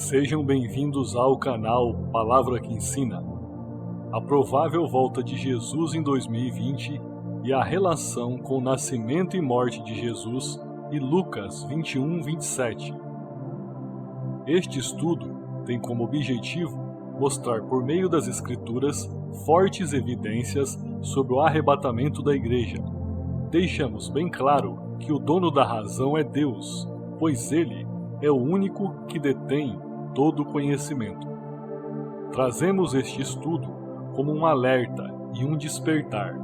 Sejam bem-vindos ao canal Palavra que Ensina. A provável volta de Jesus em 2020 e a relação com o nascimento e morte de Jesus e Lucas 21:27. Este estudo tem como objetivo mostrar por meio das Escrituras fortes evidências sobre o arrebatamento da Igreja. Deixamos bem claro que o dono da razão é Deus, pois Ele é o único que detém todo o conhecimento. Trazemos este estudo como um alerta e um despertar,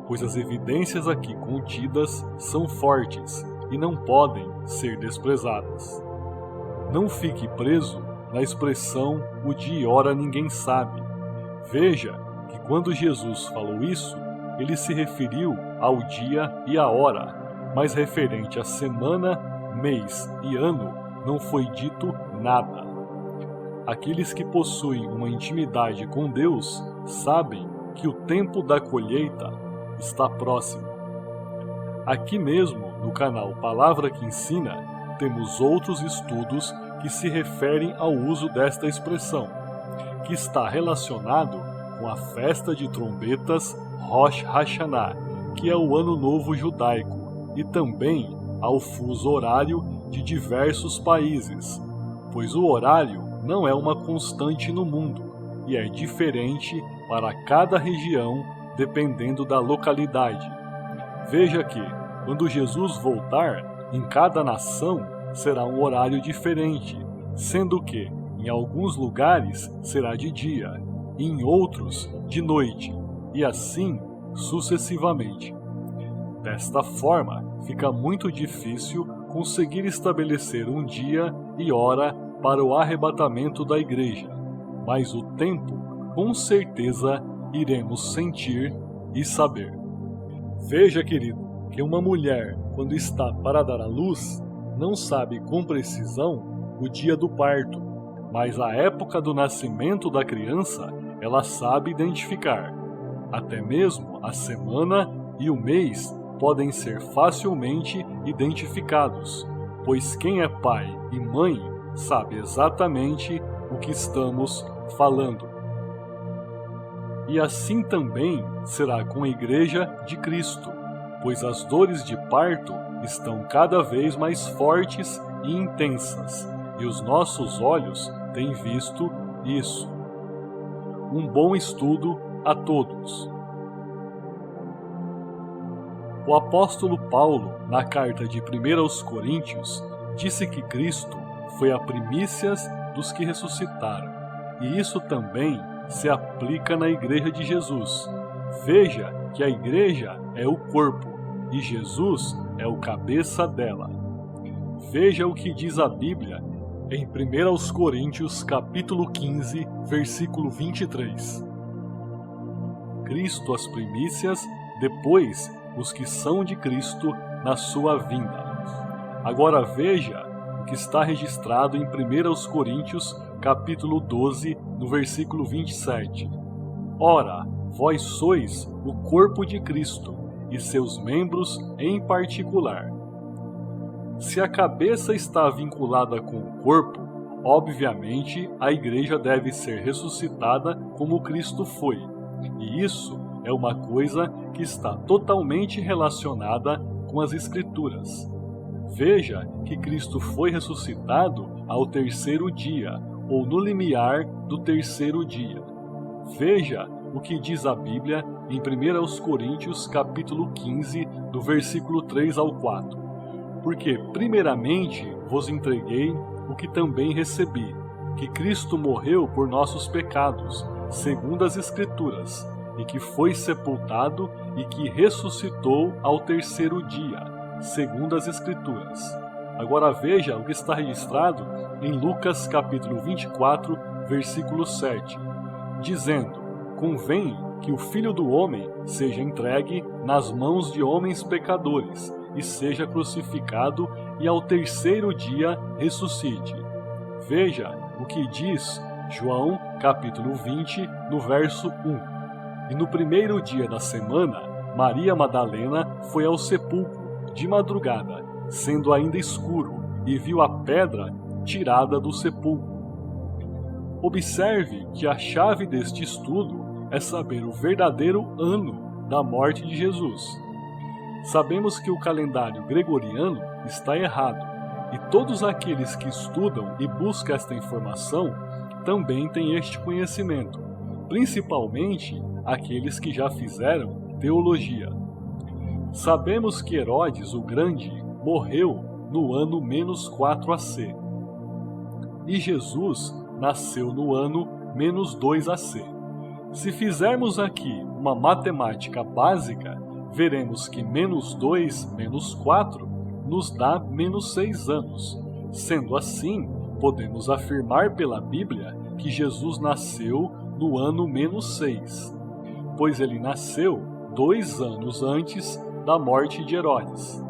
pois as evidências aqui contidas são fortes e não podem ser desprezadas. Não fique preso na expressão "o dia e hora ninguém sabe". Veja que quando Jesus falou isso, ele se referiu ao dia e à hora, mas referente à semana, mês e ano, não foi dito nada. Aqueles que possuem uma intimidade com Deus sabem que o tempo da colheita está próximo. Aqui mesmo, no canal Palavra que Ensina, temos outros estudos que se referem ao uso desta expressão, que está relacionado com a festa de trombetas Rosh Hashanah, que é o Ano Novo Judaico, e também ao fuso horário de diversos países, pois o horário não é uma constante no mundo e é diferente para cada região dependendo da localidade. Veja que, quando Jesus voltar, em cada nação será um horário diferente, sendo que, em alguns lugares, será de dia, e em outros, de noite, e assim sucessivamente. Desta forma, fica muito difícil conseguir estabelecer um dia e hora para o arrebatamento da Igreja, mas o tempo, com certeza, iremos sentir e saber. Veja, querido, que uma mulher, quando está para dar à luz, não sabe com precisão o dia do parto, mas a época do nascimento da criança ela sabe identificar. Até mesmo a semana e o mês podem ser facilmente identificados, pois quem é pai e mãe sabe exatamente o que estamos falando. E assim também será com a Igreja de Cristo, pois as dores de parto estão cada vez mais fortes e intensas, e os nossos olhos têm visto isso. Um bom estudo a todos. O apóstolo Paulo, na carta de 1 aos Coríntios, disse que Cristo foi a primícias dos que ressuscitaram, e isso também se aplica na Igreja de Jesus. Veja que a Igreja é o corpo, e Jesus é o cabeça dela. Veja o que diz a Bíblia em 1 aos Coríntios, capítulo 15, versículo 23. Cristo as primícias, depois os que são de Cristo na sua vinda. Agora veja o que está registrado em 1 aos Coríntios, capítulo 12, no versículo 27. Ora, vós sois o corpo de Cristo, e seus membros em particular. Se a cabeça está vinculada com o corpo, obviamente a Igreja deve ser ressuscitada como Cristo foi, e isso é uma coisa que está totalmente relacionada com as Escrituras. Veja que Cristo foi ressuscitado ao terceiro dia, ou no limiar do terceiro dia. Veja o que diz a Bíblia em 1 aos Coríntios, capítulo 15, do versículo 3 ao 4. Porque, primeiramente, vos entreguei o que também recebi, que Cristo morreu por nossos pecados, segundo as Escrituras, e que foi sepultado e que ressuscitou ao terceiro dia, segundo as Escrituras. Agora veja o que está registrado em Lucas capítulo 24, versículo 7, dizendo: convém que o Filho do Homem seja entregue nas mãos de homens pecadores, e seja crucificado, e ao terceiro dia ressuscite. Veja o que diz João capítulo 20, no verso 1. E no primeiro dia da semana, Maria Madalena foi ao sepulcro de madrugada, sendo ainda escuro, e viu a pedra tirada do sepulcro. Observe que a chave deste estudo é saber o verdadeiro ano da morte de Jesus. Sabemos que o calendário gregoriano está errado, e todos aqueles que estudam e buscam esta informação também têm este conhecimento, principalmente aqueles que já fizeram teologia. Sabemos que Herodes o Grande morreu no ano -4 AC, e Jesus nasceu no ano -2 AC. Se fizermos aqui uma matemática básica, veremos que -2 menos 4 nos dá -6 anos. Sendo assim, podemos afirmar pela Bíblia que Jesus nasceu no ano -6, pois ele nasceu 2 anos antes da morte de Herodes.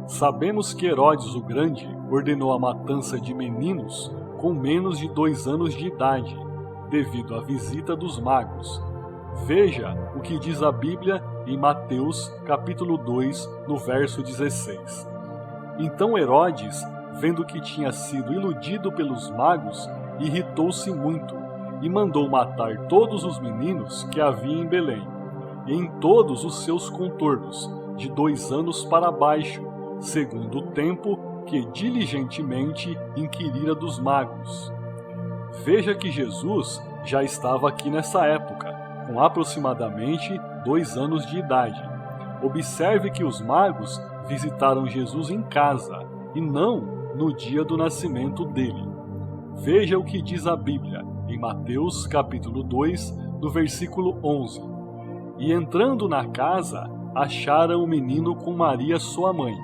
Sabemos que Herodes o Grande ordenou a matança de meninos com menos de 2 anos de idade, devido à visita dos magos. Veja o que diz a Bíblia em Mateus capítulo 2, no verso 16. Então Herodes, vendo que tinha sido iludido pelos magos, irritou-se muito e mandou matar todos os meninos que havia em Belém, e em todos os seus contornos, de 2 anos para baixo, segundo o tempo que diligentemente inquirira dos magos. Veja que Jesus já estava aqui nessa época, com aproximadamente 2 anos de idade. Observe que os magos visitaram Jesus em casa, e não no dia do nascimento dele. Veja o que diz a Bíblia, em Mateus capítulo 2, no versículo 11. E entrando na casa, acharam o menino com Maria sua mãe,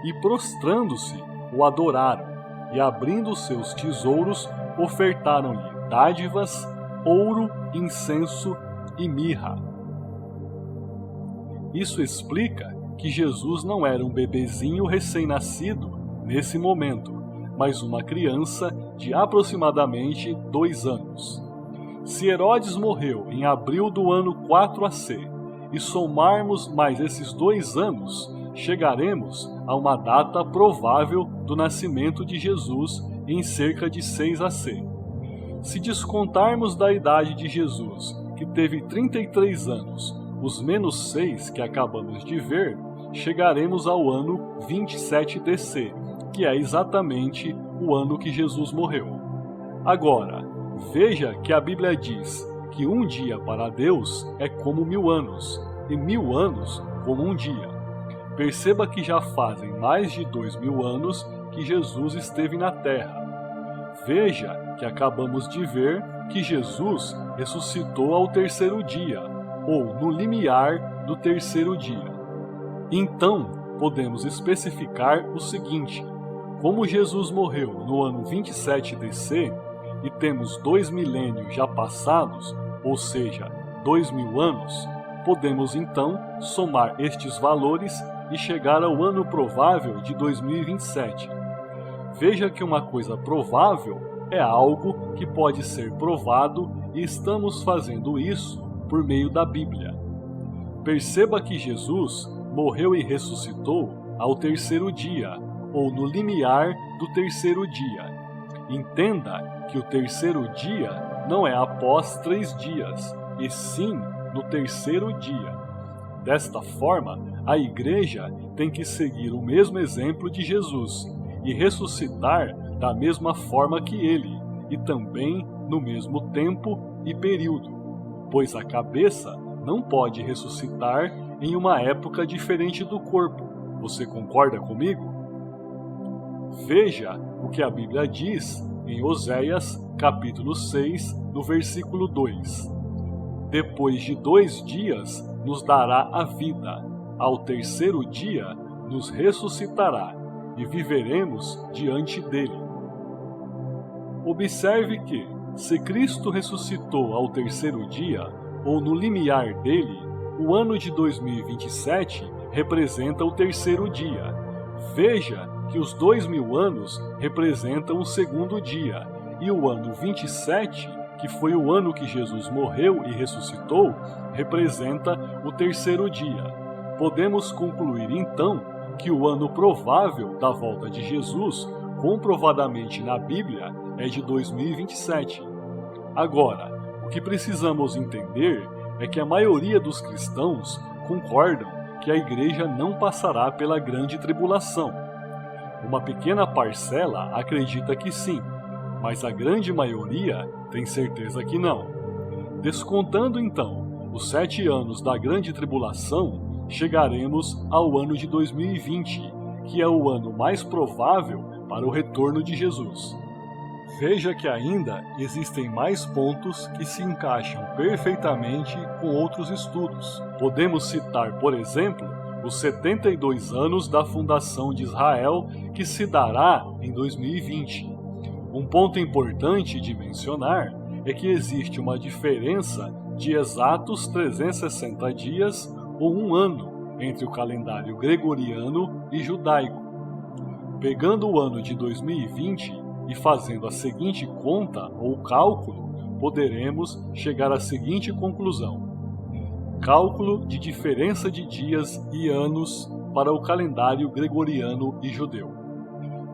e prostrando-se, o adoraram, e abrindo seus tesouros, ofertaram-lhe dádivas, ouro, incenso e mirra. Isso explica que Jesus não era um bebezinho recém-nascido nesse momento, mas uma criança de aproximadamente 2 anos. Se Herodes morreu em abril do ano 4 AC e somarmos mais esses 2 anos, chegaremos a uma data provável do nascimento de Jesus em cerca de 6 AC. Se descontarmos da idade de Jesus, que teve 33 anos, os -6 que acabamos de ver, chegaremos ao ano 27 DC, que é exatamente o ano que Jesus morreu. Agora, veja que a Bíblia diz que um dia para Deus é como 1000 anos, e 1000 anos como um dia. Perceba que já fazem mais de 2000 anos que Jesus esteve na Terra. Veja que acabamos de ver que Jesus ressuscitou ao 3º dia, ou no limiar do 3º dia. Então, podemos especificar o seguinte: como Jesus morreu no ano 27 DC, e temos 2 milênios já passados, ou seja, 2000 anos, podemos então somar estes valores e chegar ao ano provável de 2027. Veja que uma coisa provável é algo que pode ser provado, e estamos fazendo isso por meio da Bíblia. Perceba que Jesus morreu e ressuscitou ao 3º dia, ou no limiar do 3º dia. Entenda que o 3º dia não é após 3 dias, e sim no 3º dia. Desta forma, a Igreja tem que seguir o mesmo exemplo de Jesus e ressuscitar da mesma forma que ele, e também no mesmo tempo e período, pois a cabeça não pode ressuscitar em uma época diferente do corpo. Você concorda comigo? Veja o que a Bíblia diz em Oséias, capítulo 6, no versículo 2. Depois de 2 dias nos dará a vida, ao 3º dia nos ressuscitará, e viveremos diante dele. Observe que, se Cristo ressuscitou ao 3º dia, ou no limiar dele, o ano de 2027 representa o 3º dia. Veja que os 2000 anos representam o 2º dia, e o ano 27, que foi o ano que Jesus morreu e ressuscitou, representa o 3º dia. Podemos concluir então que o ano provável da volta de Jesus, comprovadamente na Bíblia, é de 2027. Agora, o que precisamos entender é que a maioria dos cristãos concordam que a igreja não passará pela grande tribulação. Uma pequena parcela acredita que sim, mas a grande maioria tem certeza que não. Descontando então os 7 anos da grande tribulação, chegaremos ao ano de 2020, que é o ano mais provável para o retorno de Jesus. Veja que ainda existem mais pontos que se encaixam perfeitamente com outros estudos. Podemos citar, por exemplo, os 72 anos da fundação de Israel, que se dará em 2020. Um ponto importante de mencionar é que existe uma diferença de exatos 360 dias ou um ano entre o calendário gregoriano e judaico. Pegando o ano de 2020 e fazendo a seguinte conta ou cálculo, poderemos chegar à seguinte conclusão: cálculo de diferença de dias e anos para o calendário gregoriano e judeu.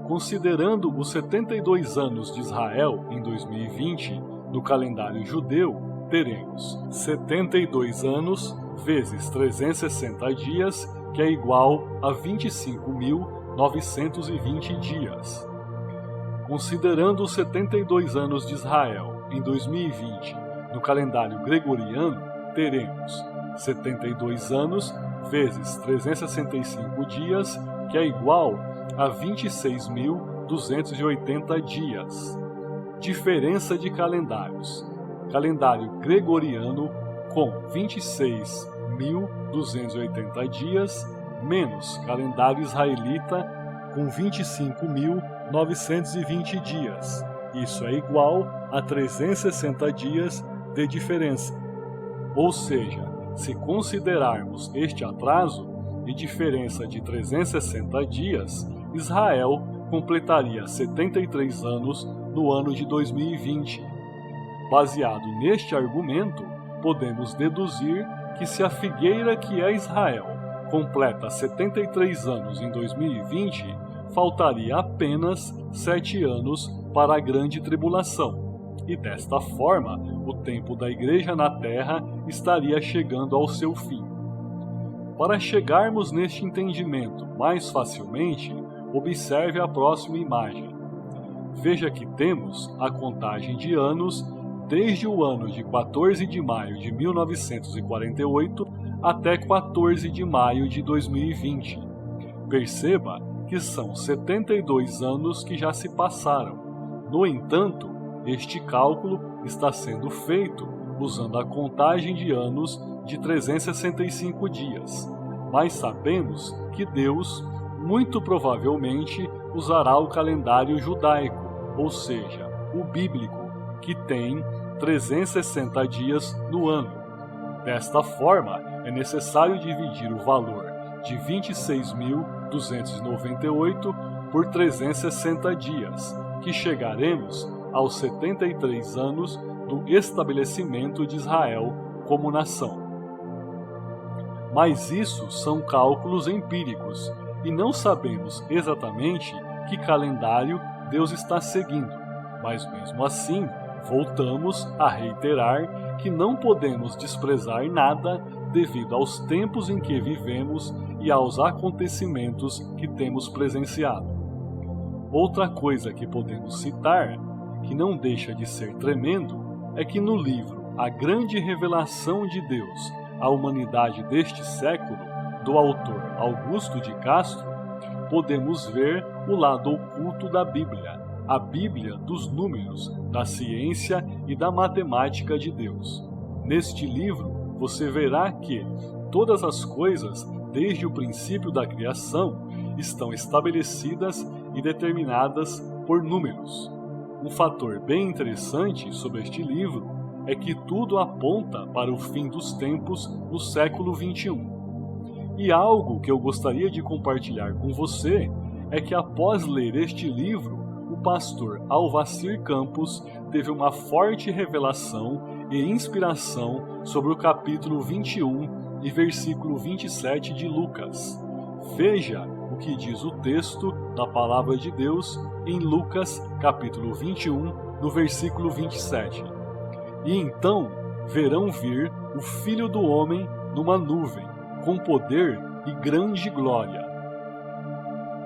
Considerando os 72 anos de Israel em 2020 no calendário judeu, teremos 72 anos vezes 360 dias, que é igual a 25.920 dias. Considerando os 72 anos de Israel em 2020 no calendário gregoriano, teremos 72 anos vezes 365 dias, que é igual a 26.280 dias. Diferença de calendários: calendário gregoriano com 26.280 dias, menos calendário israelita com 25.920 dias. Isso é igual a 360 dias de diferença. Ou seja, se considerarmos este atraso e diferença de 360 dias, Israel completaria 73 anos no ano de 2020. Baseado neste argumento, podemos deduzir que se a figueira que é Israel completa 73 anos em 2020, faltaria apenas 7 anos para a grande tribulação, e desta forma o tempo da igreja na terra estaria chegando ao seu fim. Para chegarmos neste entendimento mais facilmente, observe a próxima imagem. Veja que temos a contagem de anos desde o ano de 14 de maio de 1948 até 14 de maio de 2020. Perceba que são 72 anos que já se passaram. No entanto, este cálculo está sendo feito usando a contagem de anos de 365 dias, mas sabemos que Deus, muito provavelmente, usará o calendário judaico, ou seja, o bíblico, que tem 360 dias no ano. Desta forma, é necessário dividir o valor de 26.298 por 360 dias, que chegaremos aos 73 anos do estabelecimento de Israel como nação. Mas isso são cálculos empíricos e não sabemos exatamente que calendário Deus está seguindo, mas mesmo assim, voltamos a reiterar que não podemos desprezar nada devido aos tempos em que vivemos e aos acontecimentos que temos presenciado. Outra coisa que podemos citar, que não deixa de ser tremendo, é que no livro A Grande Revelação de Deus à Humanidade deste Século, do autor Augusto de Castro, podemos ver o lado oculto da Bíblia, a Bíblia dos números, da ciência e da matemática de Deus. Neste livro, você verá que todas as coisas, desde o princípio da criação, estão estabelecidas e determinadas por números. Um fator bem interessante sobre este livro é que tudo aponta para o fim dos tempos no século XXI. E algo que eu gostaria de compartilhar com você é que após ler este livro, o pastor Alvacir Campos teve uma forte revelação e inspiração sobre o capítulo 21 e versículo 27 de Lucas. Veja o que diz o texto da Palavra de Deus em Lucas, capítulo 21, no versículo 27. E então verão vir o Filho do Homem numa nuvem, com poder e grande glória.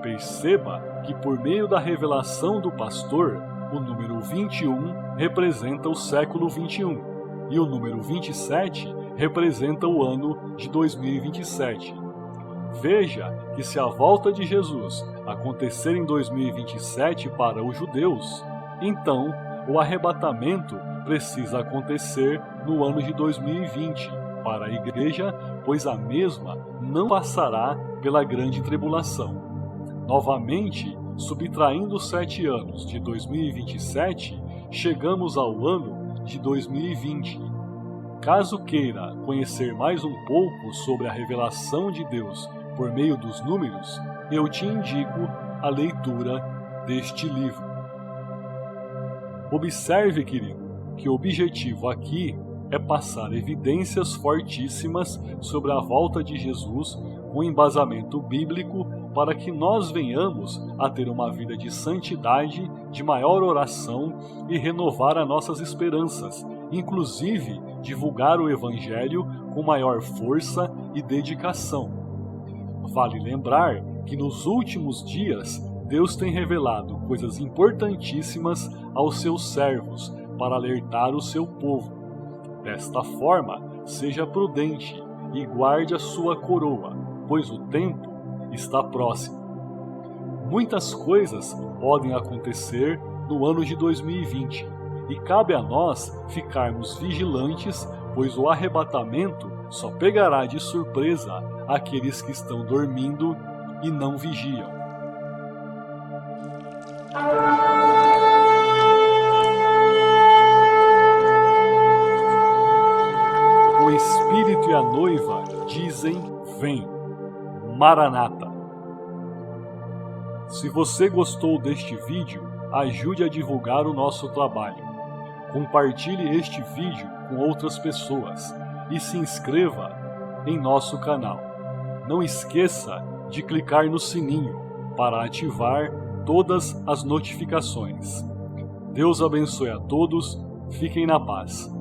Perceba que por meio da revelação do pastor, o número 21 representa o século 21 e o número 27 representa o ano de 2027. Veja que se a volta de Jesus acontecer em 2027 para os judeus, então o arrebatamento precisa acontecer no ano de 2020 para a igreja, pois a mesma não passará pela grande tribulação. Novamente, subtraindo os 7 anos de 2027, chegamos ao ano de 2020. Caso queira conhecer mais um pouco sobre a revelação de Deus por meio dos números, eu te indico a leitura deste livro. Observe, querido, que o objetivo aqui é passar evidências fortíssimas sobre a volta de Jesus com embasamento bíblico para que nós venhamos a ter uma vida de santidade, de maior oração e renovar as nossas esperanças, inclusive divulgar o Evangelho com maior força e dedicação. Vale lembrar que nos últimos dias Deus tem revelado coisas importantíssimas aos seus servos para alertar o seu povo. Desta forma, seja prudente e guarde a sua coroa, pois o tempo está próximo. Muitas coisas podem acontecer no ano de 2020 e cabe a nós ficarmos vigilantes, pois o arrebatamento só pegará de surpresa aqueles que estão dormindo e não vigiam. O Espírito e a noiva dizem: vem. Maranata. Se você gostou deste vídeo, ajude a divulgar o nosso trabalho. Compartilhe este vídeo com outras pessoas e se inscreva em nosso canal. Não esqueça de clicar no sininho para ativar todas as notificações. Deus abençoe a todos, fiquem na paz.